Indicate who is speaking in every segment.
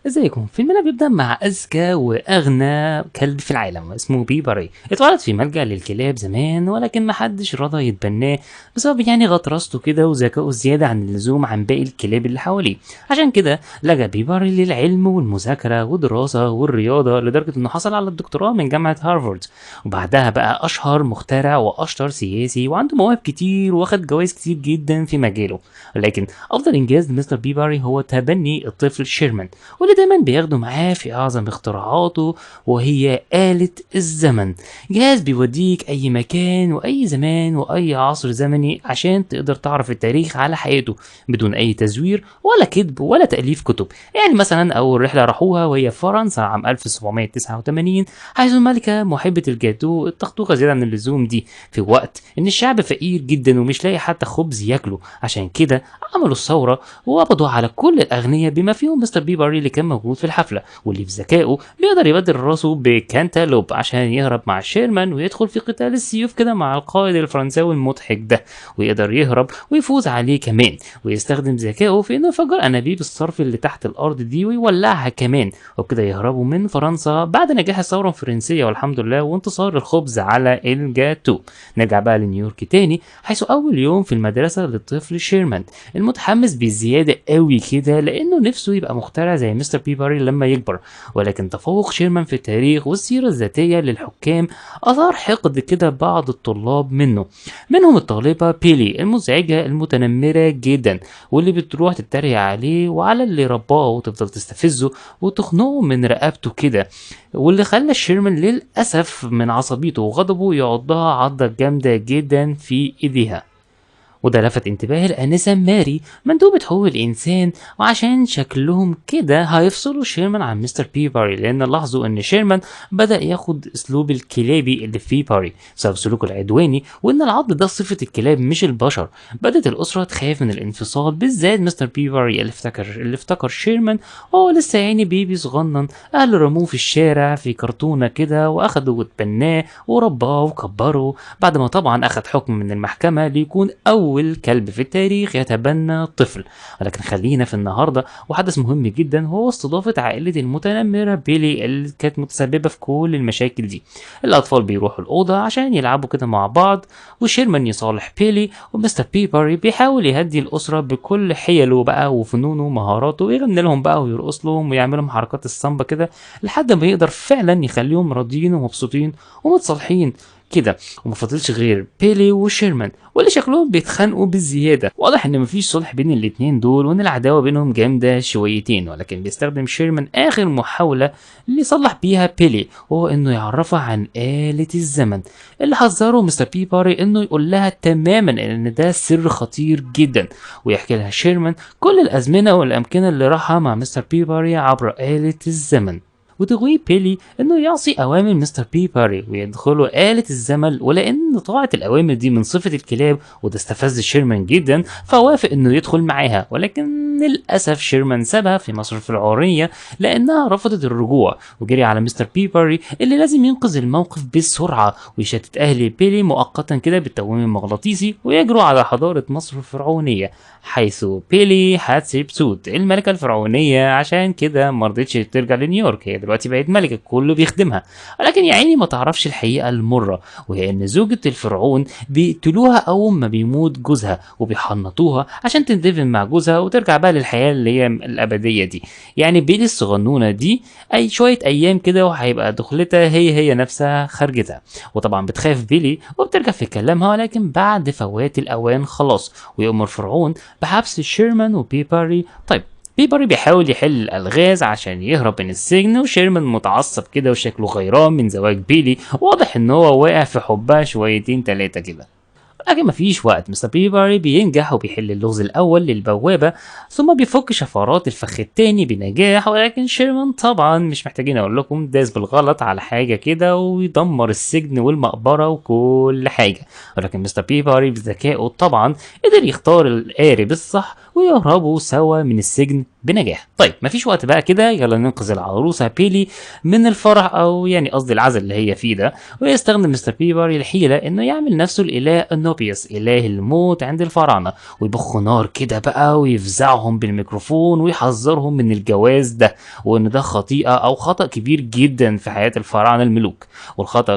Speaker 1: ازيكم؟ فيلمنا بيبدأ مع أذكى وأغنى كلب في العالم اسمه بيبري. اتولد في ملجأ للكلاب زمان، ولكن محدش رضى يتبناه بسبب غطرسته كده وذكائه الزيادة عن اللزوم عن باقي الكلاب اللي حواليه. عشان كده لجأ بيبري للعلم والمذاكرة والدراسة والرياضة لدرجة انه حصل على الدكتوراه من جامعة هارفارد، وبعدها بقى أشهر مخترع وأشطر سياسي وعنده مواهب كتير واخد جوائز كتير جدا في مجاله. لكن أفضل إنجاز لمستر بيبري هو تبني الطفل شيرمان، واللي دايما بياخده معاه في أعظم اختراعاته، وهي آلة الزمن. جهاز بيوديك أي مكان وأي زمان وأي عصر زمني عشان تقدر تعرف التاريخ على حياته بدون أي تزوير ولا كذب ولا تأليف كتب. يعني مثلا أول رحلة راحوها وهي فرنسا عام 1789، حيث الملكة محبة الجاتو التخطوخة زيادة عن اللزوم دي في وقت إن الشعب فقير جدا ومش لاقي حتى خبز ياكله. عشان كده عملوا الثورة وقبضوا على كل الأغنياء بما فيهم مستر بيبري اللي كان موجود في الحفلة، واللي في ذكائه بيقدر يبدل راسه بكانتالوب عشان يهرب مع شيرمان ويدخل في قتال السيوف كده مع القائد الفرنساوي المضحك ده، ويقدر يهرب ويفوز عليه كمان، ويستخدم ذكائه في انه يفجر انابيب الصرف اللي تحت الارض دي ويولعها كمان، وبكده يهربوا من فرنسا بعد نجاح الثورة الفرنسية والحمد لله وانتصار الخبز على الجاتو. نرجع بقى لنيويورك تاني، حيث اول يوم في المدرسة للطفل شيرمان المتحمس بزيادة قوي كده لانه نفسه يبقى مخترع زي مستر بيبري لما يكبر. ولكن تفوق شيرمان في التاريخ والسيرة الذاتية للحكام اثار حقد كده بعض الطلاب منهم الطالبة بيلي المزعجة المتنمرة جدا، واللي بتروح تتريق عليه وعلى اللي رباه وتفضل تستفزه وتخنقه من رقبته كده، واللي خلى شيرمان للأسف من عصبيته وغضبه يعضها عضة جامدة جدا في ايديها. وده لفت انتباه الآنسة ماري مندوبة حقوق الإنسان، وعشان شكلهم كده هيفصلوا شيرمان عن مستر بيبري، لأن لاحظوا إن شيرمان بدأ ياخد أسلوب الكلابي اللي في بيبري بسبب سلوكه العدواني، وإن العض ده صفة الكلاب مش البشر. بدأت الأسرة تخاف من الانفصال، بالذات مستر بيبري اللي افتكر شيرمان هو لسه بيبي صغنن أهله رموه في الشارع في كرتونة كده وأخدوا واتبناه ورباه وكبره، بعد ما طبعا أخد حكم من المحكمة ليكون أول كلب في التاريخ يتبنى طفل. ولكن خلينا في النهاردة، وحدث مهم جدا هو استضافة عائلة المتنمرة بيلي اللي كانت متسببة في كل المشاكل دي. الأطفال بيروحوا الأوضة عشان يلعبوا كده مع بعض، وشيرمان يصالح بيلي، ومستر بيبري بيحاول يهدي الأسرة بكل حيله بقى وفنونه ومهاراته، ويغني لهم بقى ويرقص لهم ويعمل لهم حركات السامبا كده لحد ما يقدر فعلا يخليهم راضيين ومبسوطين ومتصالحين كده. وما فاضلش غير بيلي وشيرمان واللي شكلهم بيتخانقوا بالزياده. واضح ان مفيش صلح بين الاتنين دول وان العداوه بينهم جامده شويتين، ولكن بيستخدم شيرمان اخر محاوله اللي يصلح بيها بيلي، وهو انه يعرفها عن آلة الزمن اللي حذره مستر بيبري انه يقول لها تماما ان ده سر خطير جدا، ويحكي لها شيرمان كل الازمنه والامكنه اللي راحها مع مستر بيبري عبر آلة الزمن، وتغوي بيلي انه يعصي اوامر مستر بيبري ويدخلوا آلة الزمن. ولان طاعة الاوامر دي من صفة الكلاب وده استفز شيرمان جدا، فوافق انه يدخل معاها، ولكن للاسف شيرمان سابها في مصر الفرعونية لانها رفضت الرجوع، وجري على مستر بيبري اللي لازم ينقذ الموقف بسرعة ويشتت اهل بيلي مؤقتا كده بالتوأم المغناطيسي ويجروا على حضارة مصر الفرعونية، حيث بيلي حتشبسوت الملكة الفرعونية عشان كده مرضتش ترجع لنيويورك، هي دلوقتي بقت ملكة كله بيخدمها. ولكن يا عيني ما تعرفش الحقيقة المرة، وهي ان زوجة الفرعون بيقتلوها اول ما بيموت جوزها وبيحنطوها عشان تندفن مع جوزها وترجع بقى للحياة اللي هي الابدية دي. يعني بيلي الصغنونة دي اي شوية ايام كده وهيبقى دخلتها هي نفسها خرجتها. وطبعا بتخاف بيلي وبترجع في كلامها، ولكن بعد فوات الاوان خلاص ويأمر فرعون بحبس شيرمان وبيبري. طيب بيبري بيحاول يحل الألغاز عشان يهرب من السجن، وشيرمان متعصب كده وشكله غيران من زواج بيلي، واضح ان هو واقع في حبها شويتين تلاتة كده. لكن مفيش وقت، مستر بيبري بينجح وبيحل اللغز الأول للبوابة، ثم بيفك شفرات الفخ التاني بنجاح. ولكن شيرمان طبعا مش محتاجين أقول لكم داس بالغلط على حاجة كده ويدمر السجن والمقبرة وكل حاجة. ولكن مستر بيبري بذكائه طبعا قدر يختار القارب الصح ويهربوا سوا من السجن بنجاح. طيب مفيش وقت بقى كده، يلا ننقذ العروسة بيلي من الفرح، او يعني قصدي العزل اللي هي فيه ده. ويستخدم مستر بيبري الحيلة انه يعمل نفسه الاله انوبيوس، اله الموت عند الفراعنة، ويبخ نار كده بقى ويفزعهم بالميكروفون ويحذرهم من الجواز ده، وان ده خطيئة او خطأ كبير جدا في حياة الفراعنة الملوك. والخطة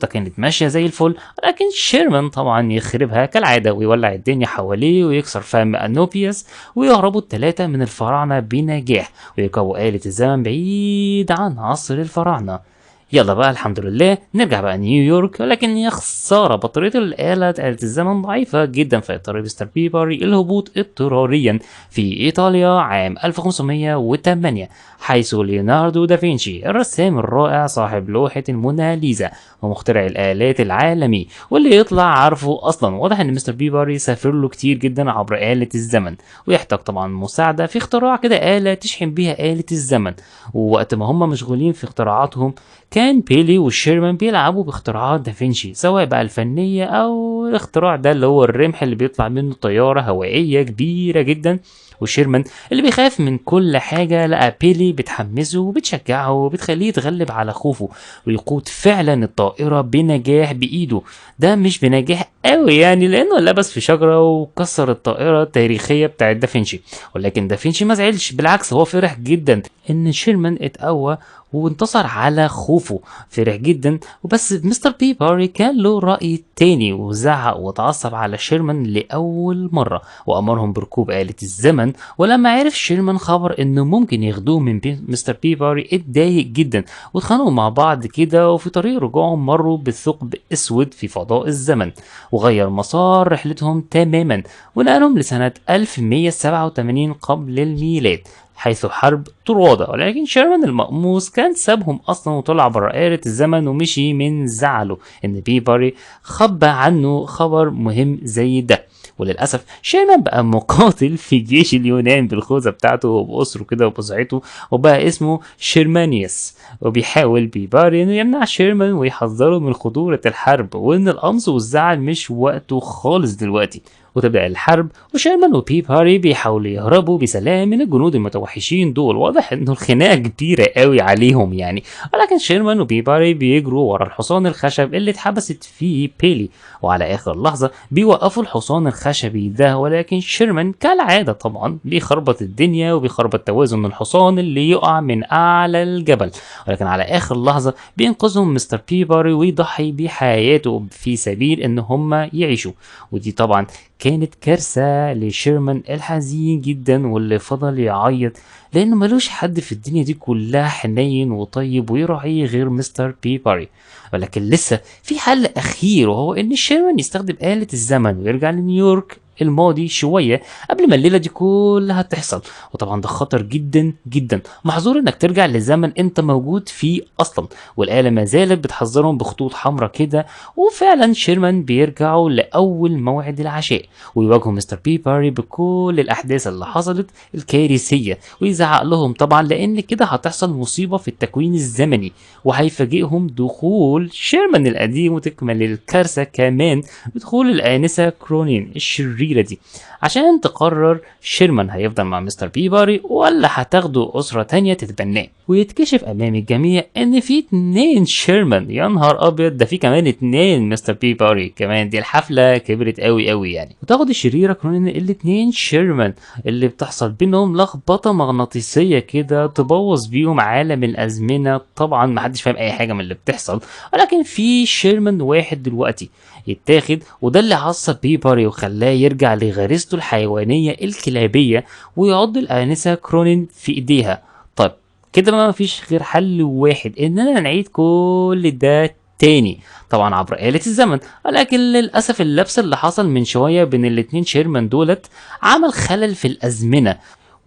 Speaker 1: كانت ماشية زي الفل، لكن شيرمان طبعا يخربها كالعادة ويولع الدنيا حواليه ويكسر فم انوبيوس، ويهربوا الثلاثة من الفراعنة بنجاح، ويركبوا آلة الزمن بعيد عن عصر الفراعنة. يلا بقى الحمد لله نرجع بقى نيويورك، ولكن يا خسارة بطارية آلة الزمن ضعيفة جدا، فاضطر مستر بيبري الهبوط اضطراريا في إيطاليا عام 1508، حيث ليوناردو دافنشي الرسام الرائع صاحب لوحة الموناليزا ومخترع الآلات العالمي واللي يطلع عارفه أصلا. واضح إن مستر بيبري سافر له كتير جدا عبر آلة الزمن، ويحتاج طبعا مساعدة في اختراع كده آلة تشحن بيها آلة الزمن. ووقت ما هم مشغولين في اختراعاتهم، كان بيلي وشيرمان بيلعبوا باختراعات دافنشي، سواء بقى الفنية او الاختراع ده اللي هو الرمح اللي بيطلع منه طيارة هوائية كبيرة جدا. وشيرمان اللي بيخاف من كل حاجة لقى بيلي بتحمسه وبتشجعه وبتخليه يتغلب على خوفه ويقود فعلا الطائرة بنجاح بإيده. ده مش بنجاح قوي يعني، لأنه لبس في شجرة وكسر الطائرة التاريخية بتاعت دافنشي، ولكن دافنشي ما زعلش، بالعكس هو فرح جدا ان شيرمان اتقوى وانتصر على خوفه، فرح جدا. وبس مستر بيبري كان له رأي تاني وزعق وتعصب على شيرمان لأول مرة، وأمرهم بركوب آلة الزمن. ولما عرف شيرمان خبر انه ممكن ياخدوه من مستر بيبري اتضايق جدا، واتخانقوا مع بعض كده، وفي طريق رجوعهم مروا بثقب اسود في فضاء الزمن، وغير مسار رحلتهم تماما ونقلهم لسنة 1187 قبل الميلاد، حيث حرب طروادة. ولكن شيرمان المقموص كان سابهم اصلا وطلع برا آلة الزمن ومشي من زعله ان بيبري خبى عنه خبر مهم زي ده. وللاسف شيرمان بقى مقاتل في جيش اليونان بالخوذه بتاعته وبأسره كده وبصعته، وبقى اسمه شيرمانيوس، وبيحاول بيبري انه يمنع شيرمان ويحذره من خطوره الحرب، وان القمص والزعل مش وقته خالص دلوقتي. وتبدأ الحرب، وشيرمان وبيبري بيحاولوا يهربوا بسلام من الجنود المتوحشين دول. واضح انه الخناقه كبيره قوي عليهم يعني، ولكن شيرمان وبيبري بيجروا ورا الحصان الخشب اللي اتحبست فيه بيلي، وعلى اخر لحظه بيوقفوا الحصان الخشبي ده، ولكن شيرمان كالعاده طبعا بيخربط الدنيا وبيخربط توازن الحصان اللي يقع من اعلى الجبل. ولكن على اخر لحظه بينقذهم مستر بيبري ويضحي بحياته في سبيل ان هم يعيشوا. ودي طبعا كانت كارثة لشيرمان الحزين جدا، واللي فضل يعيط لانه ملوش حد في الدنيا دي كلها حنين وطيب ويراعيه غير مستر بيبري. ولكن لسه في حل اخير، وهو ان شيرمان يستخدم آلة الزمن ويرجع لنيويورك الماضي شوية قبل ما الليلة دي كلها تحصل. وطبعا ده خطر جدا جدا، محظور انك ترجع لزمن انت موجود فيه اصلا، والآلة ما زالت بتحذرهم بخطوط حمراء كده. وفعلا شيرمان بيرجعوا لأول موعد العشاء، ويواجهوا مستر بيبري بكل الأحداث اللي حصلت الكارثية، ويزعق لهم طبعا لأن كده هتحصل مصيبة في التكوين الزمني، وهيفاجئهم دخول شيرمان القديم، وتكمل الكارثة كمان بدخول الآنسة كرونين الشريرة دي، عشان تقرر شيرمان هيفضل مع مستر بيبري ولا هتاخده أسرة تانية تتبناه. ويتكشف أمام الجميع إن في 2 شيرمان، يا نهار أبيض ده في كمان 2 مستر بيبري كمان، دي الحفلة كبرت قوي يعني. وتاخد الشريرة كرونين 2 شيرمان اللي بتحصل بينهم لخبطة مغناطيسية كده تبوظ بيهم عالم الأزمنة. طبعا محدش فاهم أي حاجة من اللي بتحصل، ولكن في شيرمان واحد دلوقتي يتاخد، وده اللي عصب بيبري وخلاه يرجع لغريزته الحيوانية الكلابية ويعض الآنسة كرونين في ايديها. طيب كده ما فيش غير حل واحد، اننا نعيد كل ده تاني طبعا عبر آلة الزمن. ولكن للأسف اللبس اللي حصل من شوية بين الاتنين شيرمان دولت عمل خلل في الأزمنة،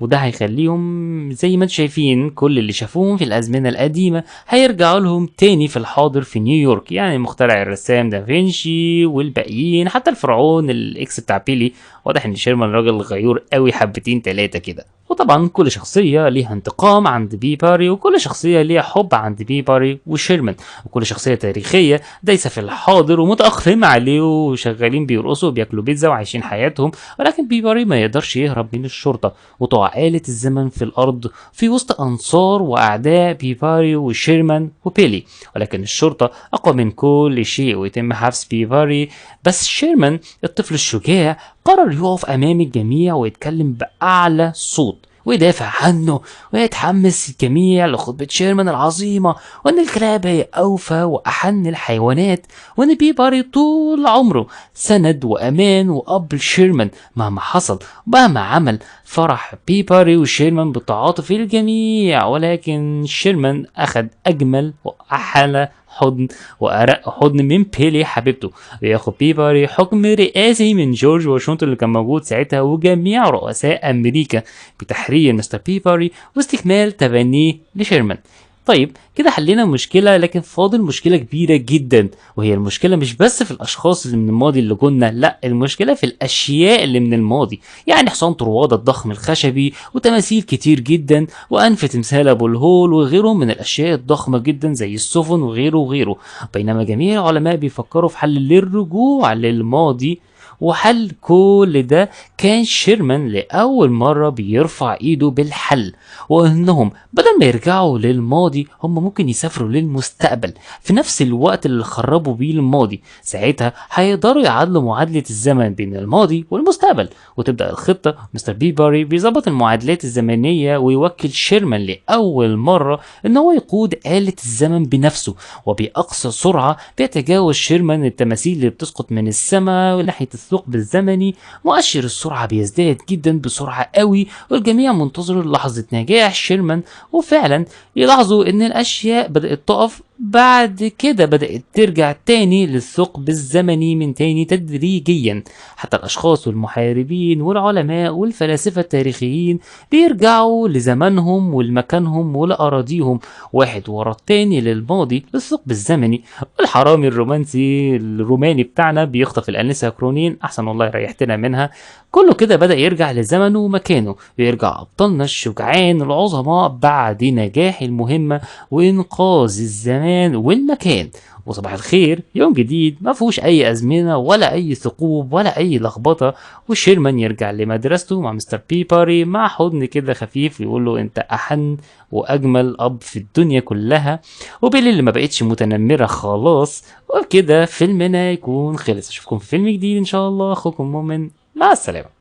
Speaker 1: وده هيخليهم زي ما انتم شايفين كل اللي شافوهم في الازمنه القديمه هيرجعوا لهم تاني في الحاضر في نيويورك، يعني مخترع الرسام دافنشي والباقيين، حتى الفرعون الاكس بتاع بيلي. واضح ان شيرمان راجل غيور قوي حبتين 3 كده. وطبعا كل شخصية ليها انتقام عند بيبري، وكل شخصية ليها حب عند بيبري وشيرمان، وكل شخصية تاريخية دايسة في الحاضر ومتأقلمة عليه وشغالين بيرقصوا وبياكلوا بيتزا وعايشين حياتهم. ولكن بيبري ما يقدرش يهرب من الشرطة، وتقع آلة الزمن في الأرض في وسط أنصار وأعداء بيبري وشيرمان وبيلي. ولكن الشرطة أقوى من كل شيء ويتم حبس بيبري. بس شيرمان الطفل الشجاع قرر يقف أمام الجميع ويتكلم بأعلى صوت ويدافع عنه، ويتحمس الجميع لخطبة شيرمان العظيمة، وأن الكلاب هي أوفى وأحن الحيوانات، وأن بيبري طول عمره سند وأمان وأب لشيرمان مهما حصل ومهما عمل. فرح بيبري وشيرمان بتعاطف الجميع، ولكن شيرمان أخذ أجمل وأحلى حضن وأرق حضن من بيلي حبيبته، وياخد بيبري حكم رئاسي من جورج واشنطن اللي كان موجود ساعتها وجميع رؤساء أمريكا بتحرير مستر بيبري واستكمال تبنيه لشيرمان. طيب كده حلينا مشكلة، لكن فاضل مشكلة كبيرة جدا، وهي المشكلة مش بس في الأشخاص اللي من الماضي اللي كنا، لا المشكلة في الأشياء اللي من الماضي. يعني حصان طروادة الضخم الخشبي وتماثيل كتير جدا وأنف تمثال أبو الهول وغيرهم من الأشياء الضخمة جدا زي السفن وغيره وغيره. بينما جميع العلماء بيفكروا في حل للرجوع للماضي، وحل كل ده كان شيرمان لأول مرة بيرفع ايده بالحل، وانهم بدل ما يرجعوا للماضي هم ممكن يسافروا للمستقبل في نفس الوقت اللي خربوا بيه الماضي. ساعتها هيقدروا يعادلوا معادلة الزمن بين الماضي والمستقبل، وتبدأ الخطة. مستر بيبري بيظبط المعادلات الزمنية ويوكل شيرمان لأول مرة ان هو يقود آلة الزمن بنفسه، وبأقصى سرعة بيتجاوز شيرمان التماثيل اللي بتسقط من السماء ناحية الثقب الزمني. مؤشر السرعة بيزداد جدا بسرعة قوي، والجميع منتظر لحظة نجاح شيرمان. وفعلا يلاحظوا ان الاشياء بدأت تقف، بعد كده بدأت ترجع تاني للثقب الزمني من تاني تدريجيا. حتى الاشخاص والمحاربين والعلماء والفلاسفة التاريخيين بيرجعوا لزمانهم ولمكانهم ولأراضيهم واحد ورا التاني للماضي للثقب الزمني. والحرامي الرومانسي الروماني بتاعنا بيخطف الانسة كرونين، احسن والله ريحتنا منها. كله كده بدأ يرجع لزمنه ومكانه، ويرجع أبطالنا الشجعان العظماء بعد نجاح المهمة وإنقاذ الزمان والمكان. وصباح الخير، يوم جديد ما فيهوش أي أزمنة ولا أي ثقوب ولا أي لخبطة، وشيرمان يرجع لمدرسته مع مستر بيبري مع حضن كده خفيف يقول له أنت أحن وأجمل أب في الدنيا كلها. وبيلي اللي ما بقتش متنمرة خلاص. وبكده فيلمنا يكون خلص. أشوفكم في فيلم جديد إن شاء الله. أخوكم مؤمن، مع السلامة.